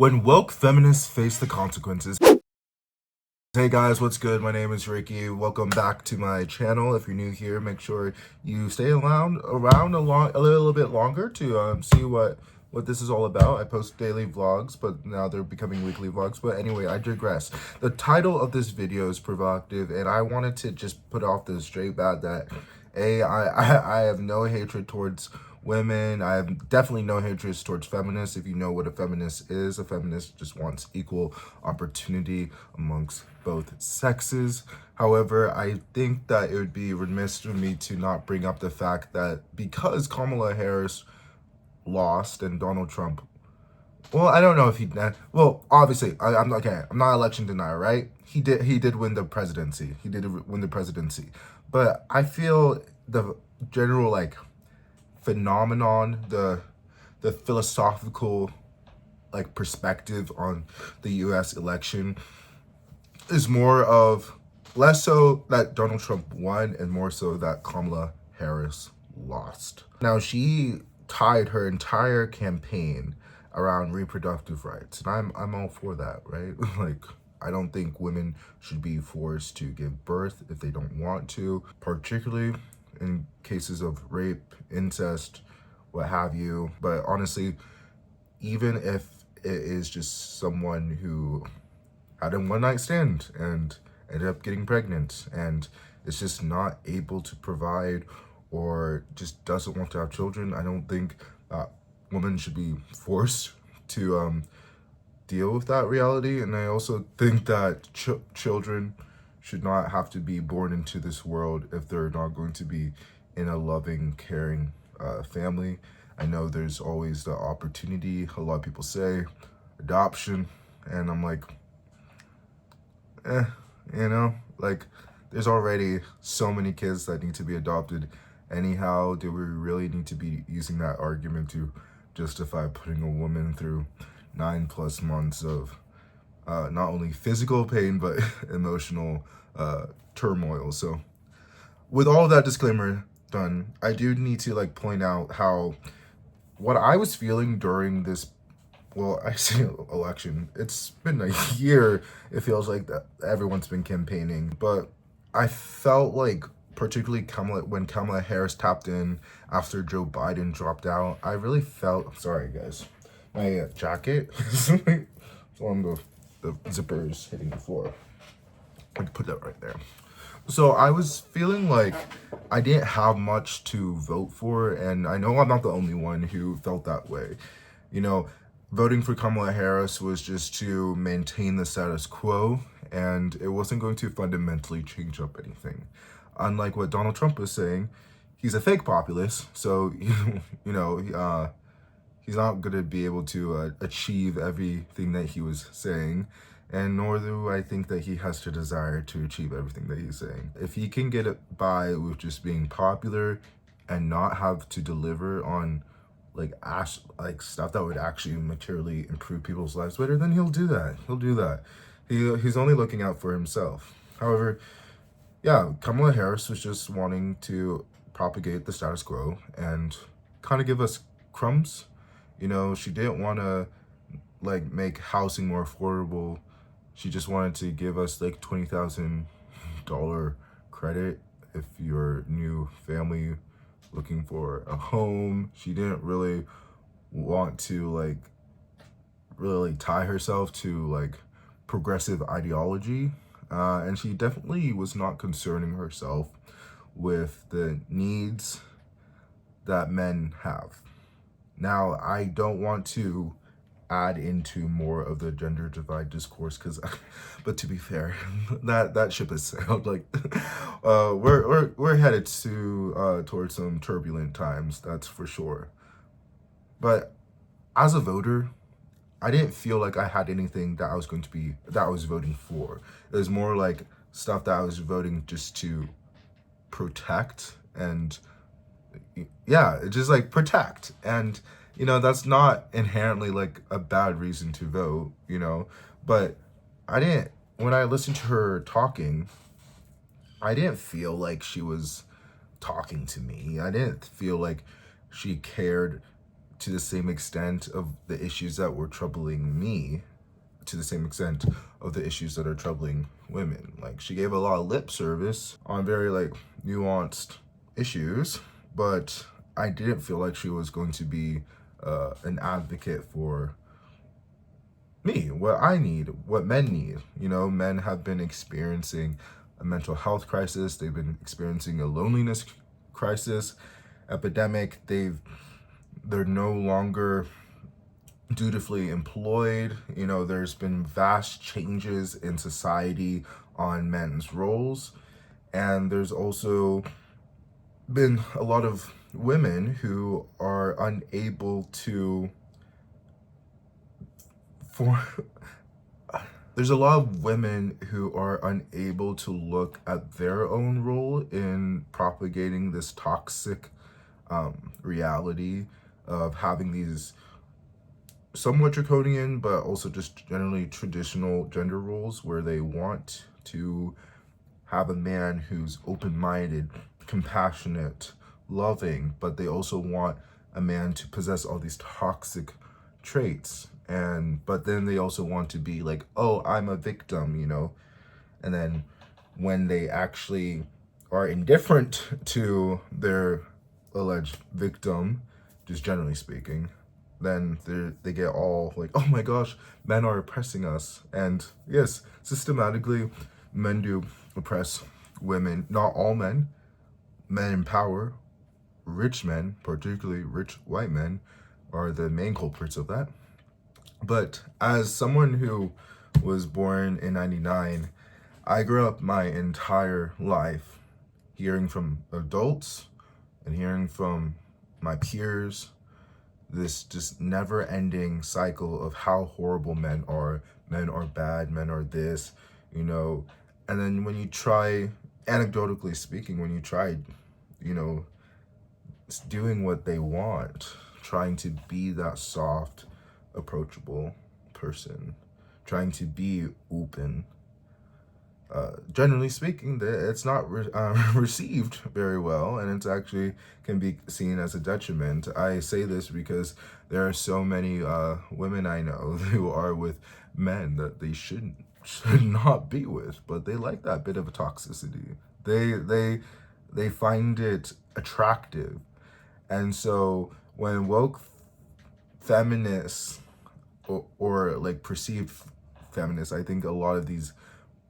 When woke feminists face the consequences. Hey guys, what's good? My name is Ricky. Welcome back to my channel. If you're new here, make sure you stay around a little bit longer to see what this is all about. I post daily vlogs, but now they're becoming weekly vlogs. But anyway, I digress. The title of this video is provocative, and I wanted to just put off the straight bat that I have no hatred towards women. I have definitely no hatred towards feminists. If you know what a feminist is, a feminist just wants equal opportunity amongst both sexes. However, I think that it would be remiss of me to not bring up the fact that because Kamala Harris lost and Donald Trump, well, I don't know if well, obviously, I'm not election denier, right? He did win the presidency. He did win the presidency. But I feel the general, phenomenon, the philosophical, perspective on the U.S. election is less so that Donald Trump won and more so that Kamala Harris lost. Now, she tied her entire campaign around reproductive rights, and I'm all for that, right? I don't think women should be forced to give birth if they don't want to, particularly in cases of rape, incest, what have you. But honestly, even if it is just someone who had a one-night stand and ended up getting pregnant and is just not able to provide or just doesn't want to have children, I don't think that women should be forced to deal with that reality. And I also think that children should not have to be born into this world if they're not going to be in a loving, caring family. I know there's always the opportunity, a lot of people say, adoption, and I'm like, there's already so many kids that need to be adopted. Anyhow, do we really need to be using that argument to justify putting a woman through 9+ months of not only physical pain, but emotional turmoil? So with all of that disclaimer done, I do need to point out how what I was feeling during this, well, I say election, it's been a year. It feels like that everyone's been campaigning, but I felt like, particularly when Kamala Harris tapped in after Joe Biden dropped out, I really felt, sorry guys, my jacket is on the zippers hitting the floor. I could put that right there. So I was feeling like I didn't have much to vote for, and I know I'm not the only one who felt that way. Voting for Kamala Harris was just to maintain the status quo, and it wasn't going to fundamentally change up anything. Unlike what Donald Trump was saying, he's a fake populist, so he's not going to be able to achieve everything that he was saying, and nor do I think that he has the desire to achieve everything that he's saying. If he can get it by with just being popular and not have to deliver on stuff that would actually materially improve people's lives better, then he'll do that. He's only looking out for himself. However, yeah, Kamala Harris was just wanting to propagate the status quo and kind of give us crumbs. She didn't want to make housing more affordable. She just wanted to give us $20,000 credit if your new family looking for a home. She didn't really want to really tie herself to progressive ideology, and she definitely was not concerning herself with the needs that men have. Now, I don't want to add into more of the gender divide discourse, but to be fair, that ship has sailed. We're headed towards some turbulent times, that's for sure. But as a voter, I didn't feel like I had anything that I was voting for. It was more stuff that I was voting just to protect, and just protect. And that's not inherently a bad reason to vote, but when I listened to her talking, I didn't feel like she was talking to me. I didn't feel like she cared to the same extent of the issues that were troubling me, to the same extent of the issues that are troubling women. Like, she gave a lot of lip service on very like nuanced issues, but I didn't feel like she was going to be an advocate for me, what I need, what men need. You know, men have been experiencing a mental health crisis. They've been experiencing a loneliness crisis, epidemic. They're no longer dutifully employed. You know, there's been vast changes in society on men's roles. And there's also been a lot of women who are unable to there's a lot of women who are unable to look at their own role in propagating this toxic reality of having these somewhat draconian but also just generally traditional gender roles, where they want to have a man who's open-minded, compassionate, loving, but they also want a man to possess all these toxic traits. But then they also want to be like, oh, I'm a victim, you know? And then when they actually are indifferent to their alleged victim, just generally speaking, then they get all like, oh my gosh, men are oppressing us. And yes, systematically, men do oppress women. Not all men. Men in power, rich men, particularly rich white men, are the main culprits of that. But as someone who was born in 99, I grew up my entire life hearing from adults and hearing from my peers this just never-ending cycle of how horrible men are bad, men are this, you know. And then when you try, anecdotally speaking, when you try, you know, doing what they want, trying to be that soft, approachable person, trying to be open, generally speaking, it's not received very well, and it's actually can be seen as a detriment. I say this because there are so many women I know who are with men that they should not be with, but they like that bit of a toxicity. They find it attractive. And so when woke feminists or like perceived feminists, I think a lot of these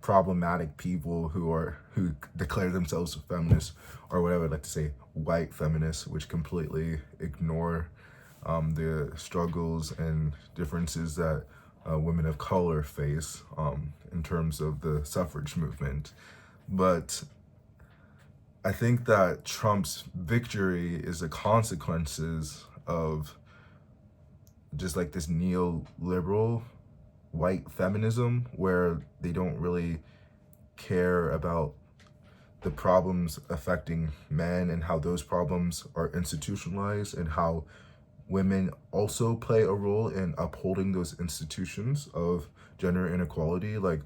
problematic people who declare themselves feminists, or whatever I'd like to say, white feminists, which completely ignore the struggles and differences that women of color face in terms of the suffrage movement. But I think that Trump's victory is the consequences of just like this neoliberal white feminism, where they don't really care about the problems affecting men and how those problems are institutionalized, and how women also play a role in upholding those institutions of gender inequality. Like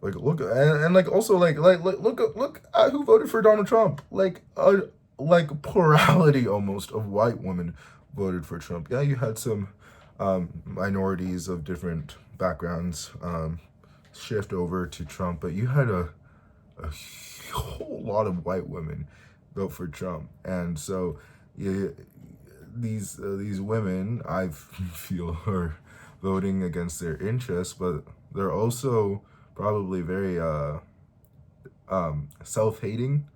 look, and like also like look at who voted for Donald Trump. Like plurality almost of white women voted for Trump. Yeah, you had some minorities of different backgrounds shift over to Trump, but you had a whole lot of white women vote for Trump. And so yeah, these women, I feel, are voting against their interests, but they're also probably very self-hating.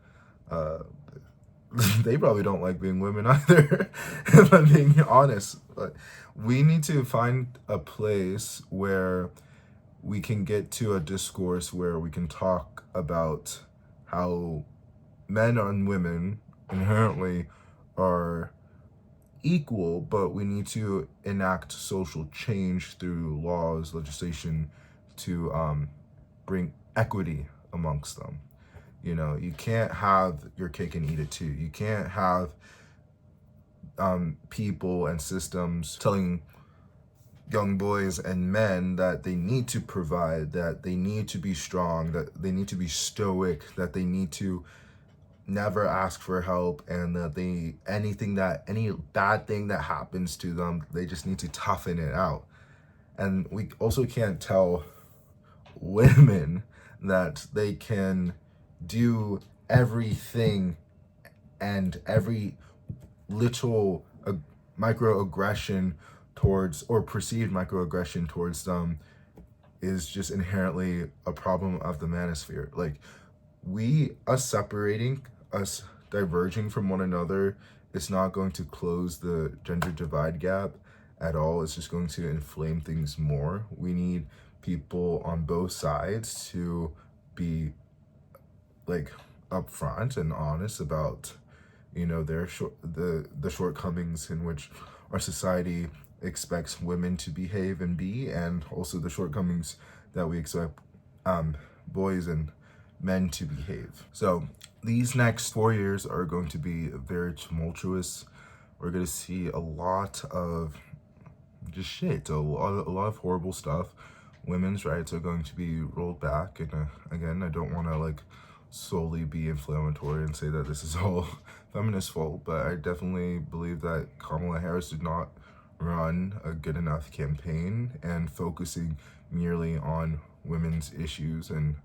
They probably don't like being women either, if I'm being honest. But we need to find a place where we can get to a discourse where we can talk about how men and women inherently are equal, but we need to enact social change through laws, legislation, to bring equity amongst them. You know, you can't have your cake and eat it too. You can't have people and systems telling young boys and men that they need to provide, that they need to be strong, that they need to be stoic, that they need to never ask for help, and that any bad thing that happens to them, they just need to toughen it out. And we also can't tell women that they can do everything, and every little microaggression towards, or perceived microaggression towards them, is just inherently a problem of the manosphere. Like, us diverging from one another is not going to close the gender divide gap at all. It's just going to inflame things more. We need people on both sides to be like upfront and honest about, you know, the shortcomings in which our society expects women to behave and be, and also the shortcomings that we expect boys and men to behave. So these next 4 years are going to be very tumultuous. We're going to see a lot of just shit, a lot of horrible stuff. Women's rights are going to be rolled back, and again, I don't want to like solely be inflammatory and say that this is all feminist fault, but I definitely believe that Kamala Harris did not run a good enough campaign, and focusing merely on women's issues and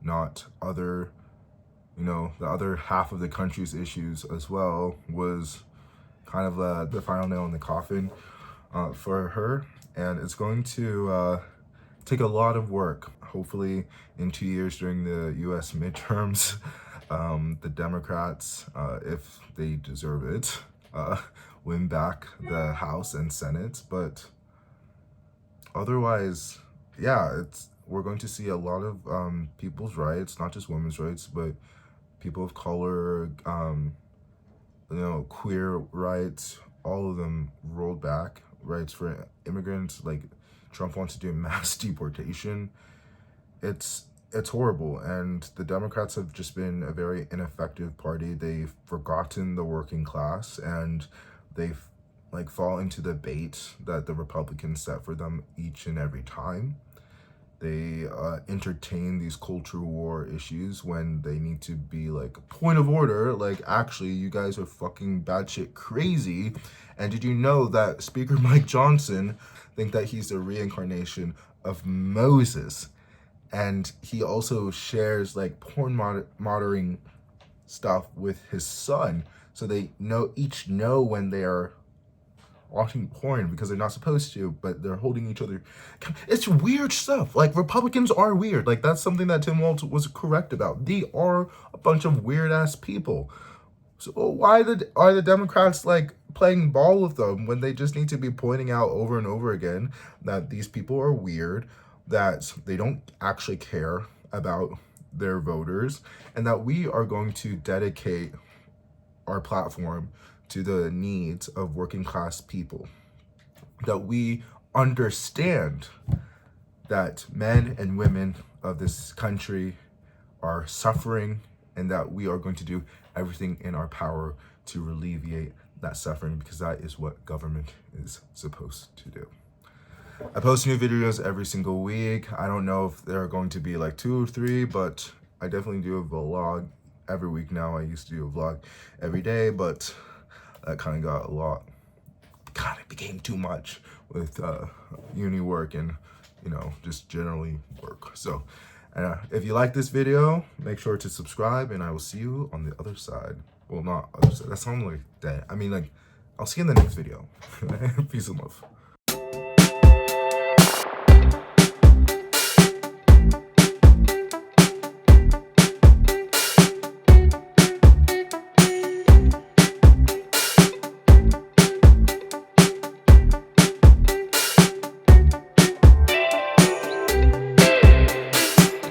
not other, you know, the other half of the country's issues as well, was kind of the final nail in the coffin for her. And it's going to take a lot of work. Hopefully in 2 years during the US midterms, the Democrats, if they deserve it, win back the House and Senate. But otherwise, yeah, we're going to see a lot of people's rights, not just women's rights, but people of color, you know, queer rights, all of them rolled back. Rights for immigrants, like Trump wants to do mass deportation. It's horrible, and the Democrats have just been a very ineffective party. They've forgotten the working class, and they've like fall into the bait that the Republicans set for them each and every time. They entertain these culture war issues when they need to be like, point of order, like, actually, you guys are fucking batshit crazy. And did you know that Speaker Mike Johnson think that he's the reincarnation of Moses? And he also shares like porn monitoring stuff with his son, so they each know when they are watching porn, because they're not supposed to, but they're holding each other. It's weird stuff. Like, Republicans are weird. Like, that's something that Tim Walz was correct about. They are a bunch of weird ass people. So why are the Democrats like playing ball with them when they just need to be pointing out over and over again that these people are weird, that they don't actually care about their voters, and that we are going to dedicate our platform to the needs of working class people, that we understand that men and women of this country are suffering, and that we are going to do everything in our power to alleviate that suffering, because that is what government is supposed to do. I post new videos every single week. I don't know if there are going to be like 2 or 3, but I definitely do a vlog every week now. I used to do a vlog every day, but that kind of became too much with uni work and, you know, just generally work. So if you like this video, make sure to subscribe, and I will see you on the other side. Well, not other side. That sounds like that. I mean, like, I'll see you in the next video. Peace and love.